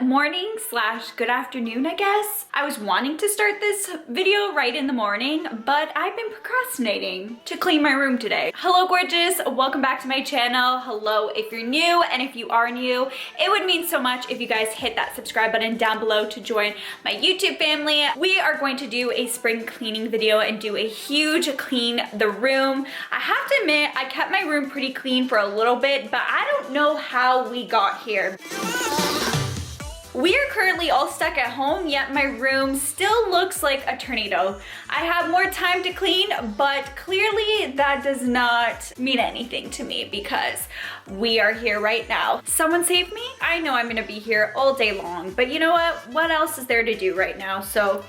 morning slash good afternoon, I guess. I was wanting to start this video right in the morning, but I've been procrastinating to clean my room today. Hello gorgeous, welcome back to my channel. Hello if you're new, and if you are new, it would mean so much if you guys hit that subscribe button down below to join my YouTube family. We are going to do a spring cleaning video and do a huge clean the room. I have to admit, I kept my room pretty clean for a little bit, but I don't know how we got here. We are currently all stuck at home, yet my room still looks like a tornado. I have more time to clean, but clearly that does not mean anything to me because we are here right now. Someone save me? I know I'm gonna be here all day long, but you know what? What else is there to do right now? So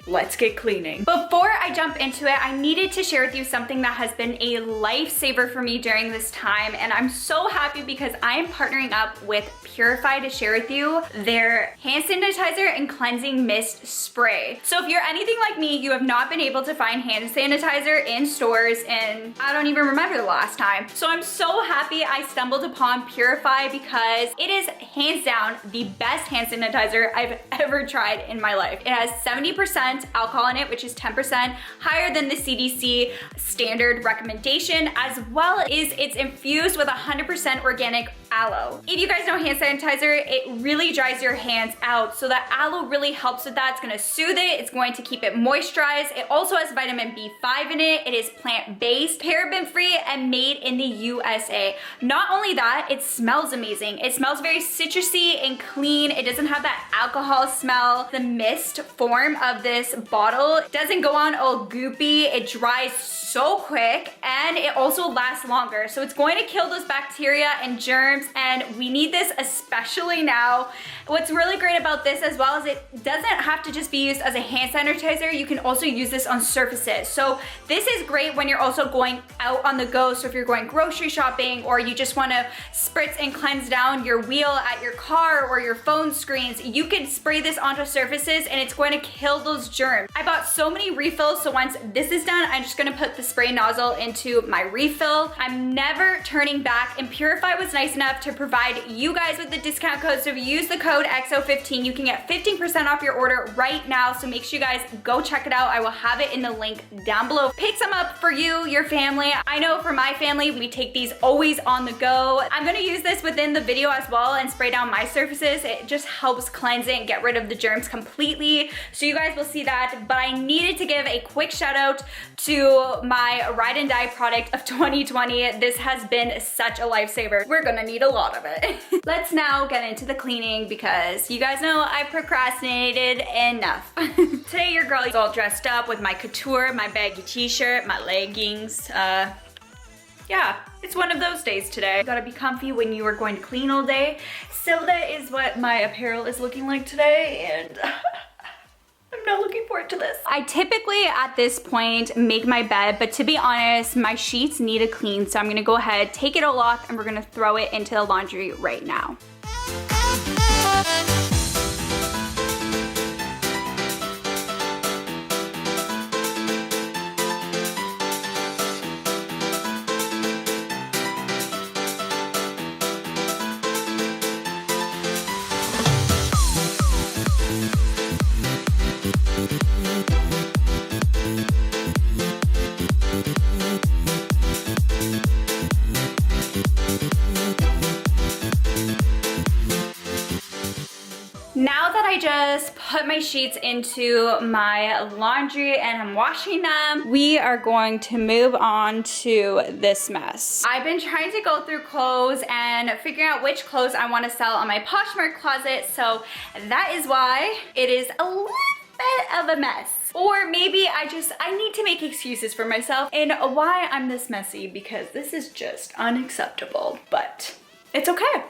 let's get cleaning. Before I jump into it, I needed to share with you something that has been a lifesaver for me during this time, and I'm so happy because I am partnering up with Purify to share with you their hand sanitizer and cleansing mist spray. So if you're anything like me, you have not been able to find hand sanitizer in stores, and I don't even remember the last time. So I'm so happy I stumbled upon Purify because it is hands down the best hand sanitizer I've ever tried in my life. It has 70% alcohol in it, which is 10% higher than the CDC standard recommendation, as well as it's infused with 100% organic aloe. If you guys know hand sanitizer, it really dries your hands out, so that aloe really helps with that. It's gonna soothe it, it's going to keep it moisturized. It also has vitamin B5 in it. It is plant-based, paraben-free, and made in the USA. Not only that, it smells amazing. It smells very citrusy and clean. It doesn't have that alcohol smell. The mist form of this bottle doesn't go on all goopy. It dries so quick, and it also lasts longer. So it's going to kill those bacteria and germs, and we need this especially now. What's really great about this as well is it doesn't have to just be used as a hand sanitizer. You can also use this on surfaces. So this is great when you're also going out on the go. So if you're going grocery shopping, or you just want to spritz and cleanse down your wheel at your car or your phone screens, you can spray this onto surfaces and it's going to kill those germs. I bought so many refills, so once this is done, I'm just gonna put the spray nozzle into my refill. I'm never turning back, and Purify was nice enough to provide you guys with the discount code. So if you use the code XO15, you can get 15% off your order right now. So make sure you guys go check it out. I will have it in the link down below. Pick some up for you, your family. I know for my family, we take these always on the go. I'm gonna use this within the video as well and spray down my surfaces. It just helps cleanse it and get rid of the germs completely. So you guys will see that, but I needed to give a quick shout out to my ride and die product of 2020. This has been such a lifesaver. We're gonna need a lot of it. Let's now get into the cleaning because you guys know I procrastinated enough. Today your girl is all dressed up with my couture, my baggy t-shirt, my leggings. Yeah, it's one of those days today. You gotta be comfy when you are going to clean all day. So that is what my apparel is looking like today, and I'm not looking forward to this. I typically at this point make my bed, but to be honest, my sheets need a clean, so I'm gonna go ahead, take it all off, and we're gonna throw it into the laundry right now. Now that I just put my sheets into my laundry and I'm washing them, we are going to move on to this mess. I've been trying to go through clothes and figuring out which clothes I want to sell on my Poshmark closet, so that is why it is a little bit of a mess. Or maybe I need to make excuses for myself and why I'm this messy, because this is just unacceptable, but it's okay.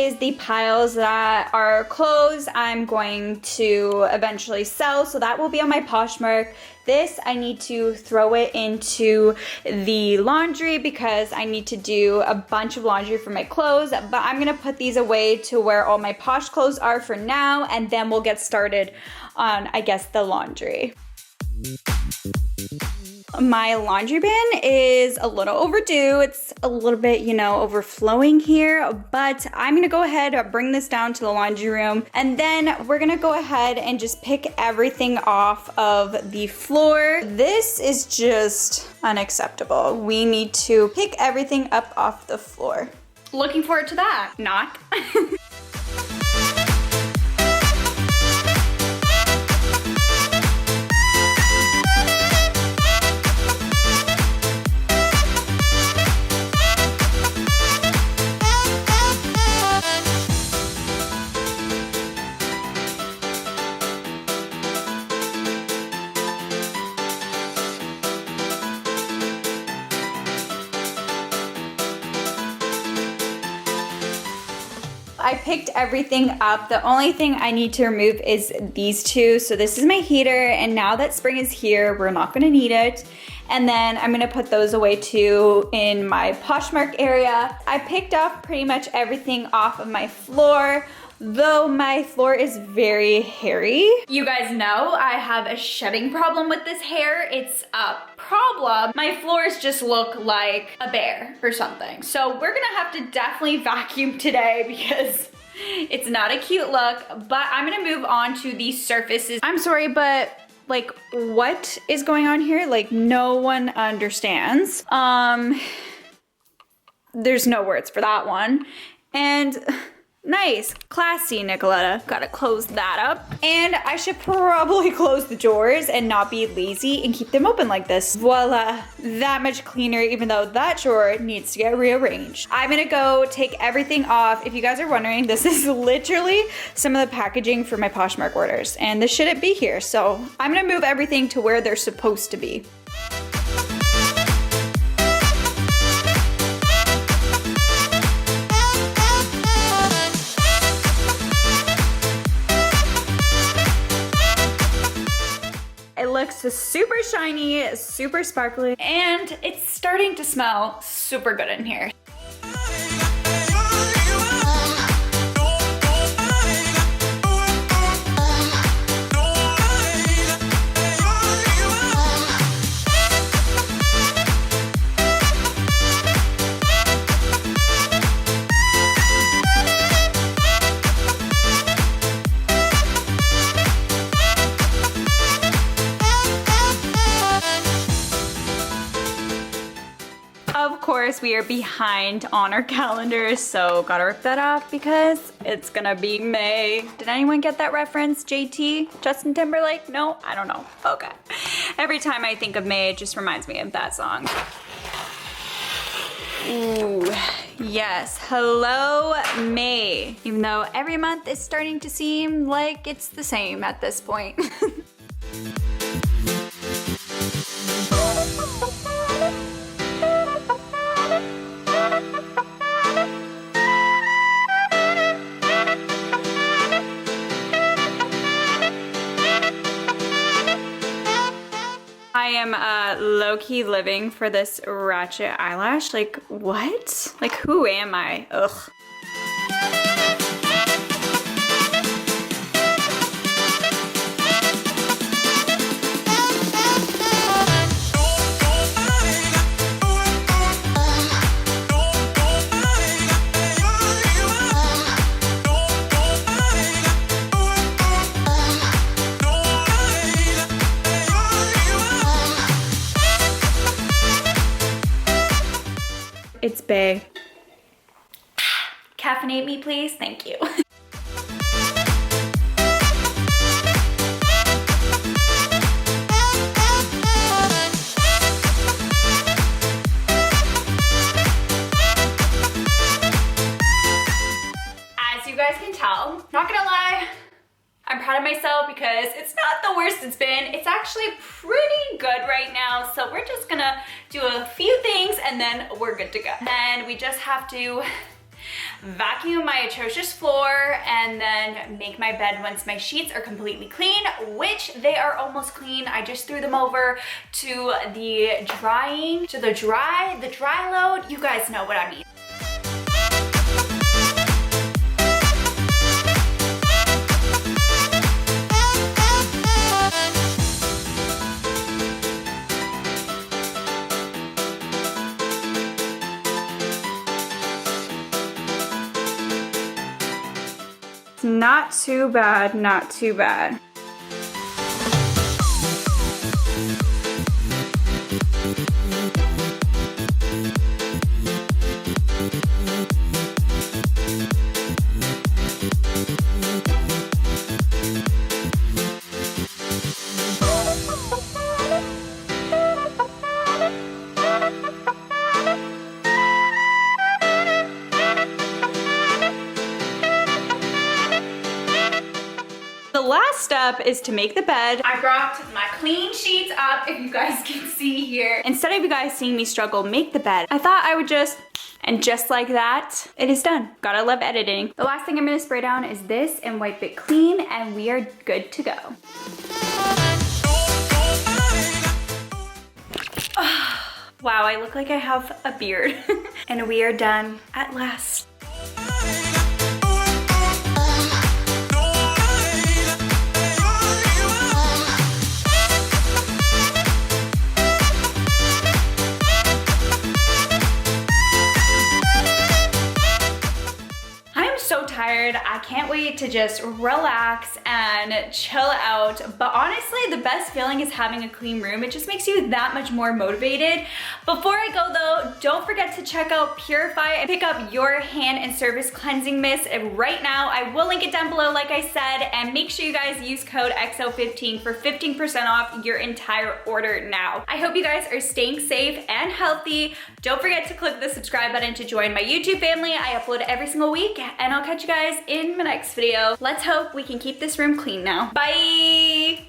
is the piles that are clothes I'm going to eventually sell, so that will be on my Poshmark. This, I need to throw it into the laundry because I need to do a bunch of laundry for my clothes, but I'm gonna put these away to where all my Posh clothes are for now, and then we'll get started on, I guess, the laundry. My laundry bin is a little overdue. It's a little bit, you know, overflowing here, but I'm gonna go ahead, bring this down to the laundry room, and then we're gonna go ahead and just pick everything off of the floor. This is just unacceptable. We need to pick everything up off the floor. Looking forward to that. Not. I picked everything up. The only thing I need to remove is these two. So this is my heater, and now that spring is here, we're not gonna need it. And then I'm gonna put those away too in my Poshmark area. I picked up pretty much everything off of my floor, though my floor is very hairy. You guys know I have a shedding problem with this hair. It's a problem. My floors just look like a bear or something. So we're gonna have to definitely vacuum today because it's not a cute look, but I'm gonna move on to the surfaces. I'm sorry, but like, what is going on here? Like, no one understands. There's no words for that one. And nice, classy, Nicoletta. Gotta close that up. And I should probably close the drawers and not be lazy and keep them open like this. Voila, that much cleaner, even though that drawer needs to get rearranged. I'm gonna go take everything off. If you guys are wondering, this is literally some of the packaging for my Poshmark orders, and this shouldn't be here. So I'm gonna move everything to where they're supposed to be. It looks super shiny, super sparkly, and it's starting to smell super good in here. Of course, we are behind on our calendars, so gotta rip that off because it's gonna be May. Did anyone get that reference? JT? Justin Timberlake? No? I don't know. Okay. Every time I think of May, it just reminds me of that song. Ooh, yes. Hello, May. Even though every month is starting to seem like it's the same at this point. I am low-key living for this ratchet eyelash. Like, what? Like, who am I? Ugh. It's Bay. Caffeinate me, please. Thank you. As you guys can tell, not gonna lie, I'm proud of myself because it's not the worst it's been. It's actually pretty good right now. So we're just gonna do a few things and then we're good to go. Then we just have to vacuum my atrocious floor, and then make my bed once my sheets are completely clean, which they are almost clean. I just threw them over to the drying, to the dry load. You guys know what I mean. Not too bad, not too bad. The last step is to make the bed. I brought my clean sheets up, if you guys can see here. Instead of you guys seeing me struggle make the bed, I thought I would just like that, it is done. Gotta love editing. The last thing I'm gonna spray down is this and wipe it clean, and we are good to go. Wow, I look like I have a beard. And we are done at last. I can't wait to just relax and chill out. But honestly, the best feeling is having a clean room. It just makes you that much more motivated. Before I go though, don't forget to check out Purify and pick up your hand and surface cleansing mist right now. I will link it down below like I said, and make sure you guys use code XO15 for 15% off your entire order now. I hope you guys are staying safe and healthy. Don't forget to click the subscribe button to join my YouTube family. I upload every single week, and I'll catch you guys in my next video. Let's hope we can keep this room clean now. Bye!